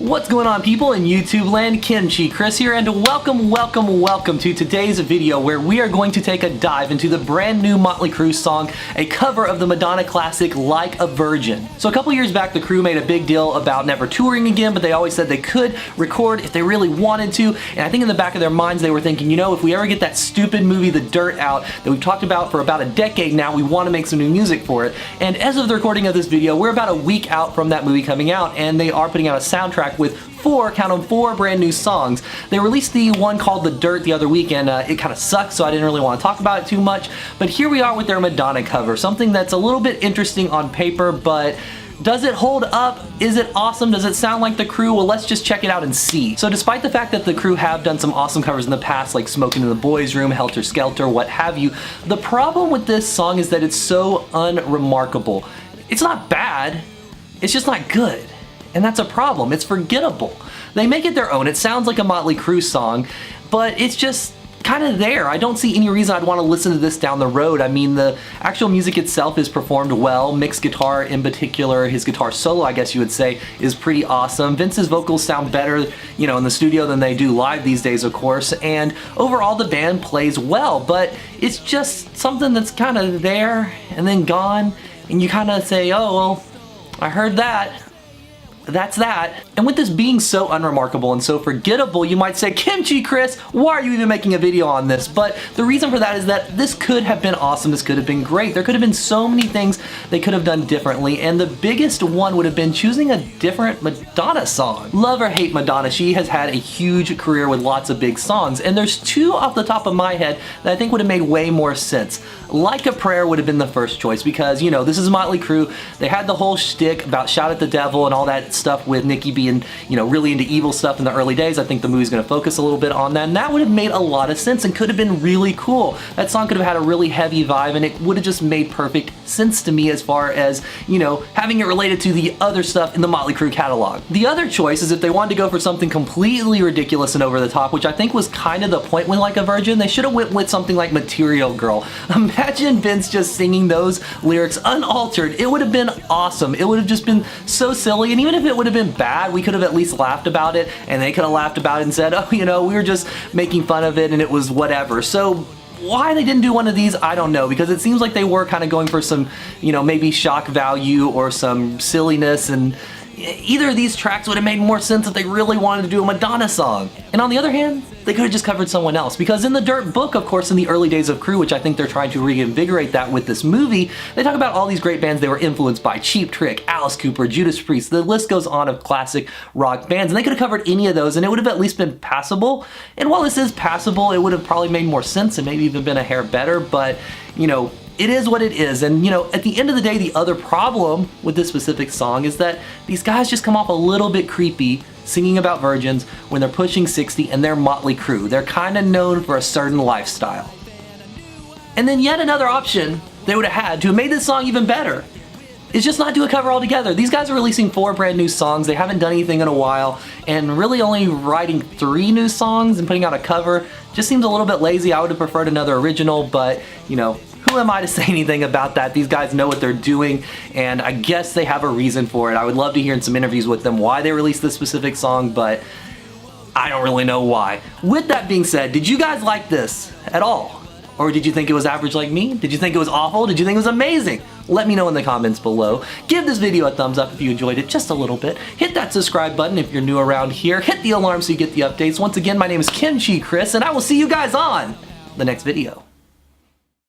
What's going on, people in YouTube land? KimchiChris here, and welcome to today's video where we are going to take a dive into the brand new Motley Crue song, a cover of the Madonna classic Like a Virgin. So a couple years back, the Crue made a big deal about never touring again, but they always said they could record if they really wanted to, and I think in the back of their minds they were thinking, you know, if we ever get that stupid movie The Dirt out that we've talked about for about a decade now, we want to make some new music for it. And as of the recording of this video, we're about a week out from that movie coming out, and they are putting out a soundtrack with four brand new songs. They released the one called The Dirt the other week, and it kind of sucked, so I didn't really want to talk about it too much. But here we are with their Madonna cover, something that's a little bit interesting on paper, but does it hold up? Is it awesome? Does it sound like the Crue? Well, let's just check it out and see. So despite the fact that the Crue have done some awesome covers in the past, like Smoking in the Boys Room, Helter Skelter, what have you, the problem with this song is that it's so unremarkable. It's not bad, it's just not good. And that's a problem. It's forgettable. They make it their own. It sounds like a Motley Crue song, but it's just kind of there. I don't see any reason I'd want to listen to this down the road. I mean, the actual music itself is performed well. Mixed guitar in particular, his guitar solo, I guess you would say, is pretty awesome. Vince's vocals sound better, you know, in the studio than they do live these days, of course. And overall, the band plays well, but it's just something that's kind of there and then gone. And you kind of say, oh, well, I heard that. That's that. And with this being so unremarkable and so forgettable, you might say, KimchiChris, why are you even making a video on this? But the reason for that is that this could have been awesome, this could have been great. There could have been so many things they could have done differently, and the biggest one would have been choosing a different Madonna song. Love or hate Madonna, she has had a huge career with lots of big songs, and there's two off the top of my head that I think would have made way more sense. Like a Prayer would have been the first choice because, you know, this is Motley Crue. They had the whole shtick about Shout at the Devil and all that stuff with Nikki being, you know, really into evil stuff in the early days. I think the movie's going to focus a little bit on that, and that would have made a lot of sense and could have been really cool. That song could have had a really heavy vibe, and it would have just made perfect sense to me as far as, you know, having it related to the other stuff in the Motley Crue catalog. The other choice is if they wanted to go for something completely ridiculous and over the top, which I think was kind of the point with Like a Virgin, they should have went with something like Material Girl. Imagine Vince just singing those lyrics unaltered. It would have been awesome. It would have just been so silly, and even if it would have been bad, we could have at least laughed about it, and they could have laughed about it and said, oh, you know, we were just making fun of it and it was whatever. So why they didn't do one of these, I don't know, because it seems like they were kind of going for some, you know, maybe shock value or some silliness, and either of these tracks would have made more sense if they really wanted to do a Madonna song. And on the other hand, they could have just covered someone else, because in the Dirt book, of course, in the early days of Crue, which I think they're trying to reinvigorate that with this movie, they talk about all these great bands they were influenced by: Cheap Trick, Alice Cooper, Judas Priest, the list goes on of classic rock bands, and they could have covered any of those and it would have at least been passable. And while this is passable, it would have probably made more sense and maybe even been a hair better, but, you know, it is what it is. And, you know, at the end of the day, the other problem with this specific song is that these guys just come off a little bit creepy singing about virgins when they're pushing 60 and they're Motley Crue. They're kind of known for a certain lifestyle. And then yet another option they would have had to have made this song even better is just not do a cover altogether. These guys are releasing 4 brand new songs. They haven't done anything in a while, and really only writing 3 new songs and putting out a cover just seems a little bit lazy. I would have preferred another original, but, you know, who am I to say anything about that? These guys know what they're doing, and I guess they have a reason for it. I would love to hear in some interviews with them why they released this specific song, but I don't really know why. With that being said, did you guys like this at all? Or did you think it was average like me? Did you think it was awful? Did you think it was amazing? Let me know in the comments below. Give this video a thumbs up if you enjoyed it just a little bit. Hit that subscribe button if you're new around here. Hit the alarm so you get the updates. Once again, my name is KimchiChris, and I will see you guys on the next video.